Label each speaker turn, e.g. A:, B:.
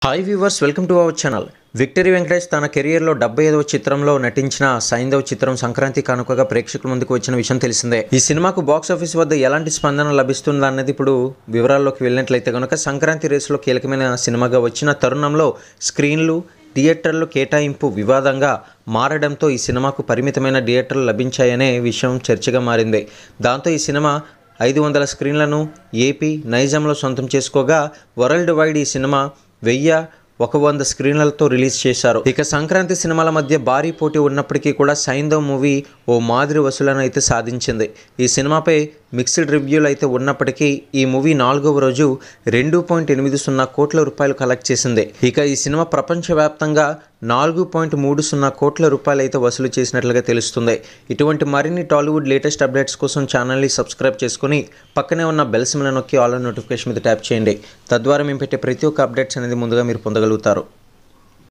A: Hi viewers, welcome to our channel. Victory Venkatesh తన కెరియర్లో 75వ చిత్రంలో నటించిన సైంధవ్ చిత్రం సంక్రాంతి కానుకగా ప్రేక్షకుల ముందుకు వచ్చిన విషయం తెలిసిందే. ఈ సినిమాకు బాక్సాఫీస్ వద్ద ఎలాంటి స్పందన లభిస్తుందా అన్నది ఇప్పుడు వివరాల్లోకి వెళ్ళినట్లయితే కనుక సంక్రాంతి రేసులో కీలకమైన సినిమాగా వచ్చిన తరుణంలో స్క్రీన్లు థియేటర్లు కేటాయింపు వివాదంగా మారడంతో ఈ సినిమాకు పరిమితమైన థియేటర్లు లభించాయనే విషయం చర్చగా మారింది. దాంతో ఈ సినిమా 500 స్క్రీన్లను ఏపీ నైజాంలో సొంతం చేసుకోగా వరల్డ్ వైడ్ ఈ సినిమా 1100 స్క్రీన్లతో రిలీజ్ చేశారు. ఇక సంక్రాంతి సినిమాల మధ్య భారీ పోటీ ఉన్నప్పటికీ కూడా సైంధవ్ మూవీ ఓ మాదిరి వసూలను అయితే సాధించింది. ఈ సినిమాపై మిక్స్డ్ రివ్యూలు అయితే ఉన్నప్పటికీ ఈ మూవీ 4వ రోజు 2.80 కోట్ల రూపాయలు కలెక్ట్ చేసింది. ఇక ఈ సినిమా ప్రపంచవ్యాప్తంగా 4.30 కోట్ల రూపాయలు అయితే వసూలు చేసినట్లుగా తెలుస్తుంది. ఇటువంటి మరిన్ని టాలీవుడ్ లేటెస్ట్ అప్డేట్స్ కోసం ఛానల్ని సబ్స్క్రైబ్ చేసుకుని పక్కనే ఉన్న బెల్ సింబల్ నొక్కి ఆల్ నోటిఫికేషన్ మీద ట్యాప్ చేయండి. తద్వారా మేము పెట్టే ప్రతి ఒక్క అప్డేట్స్ అనేది ముందుగా మీరు పొందగలుగుతారు.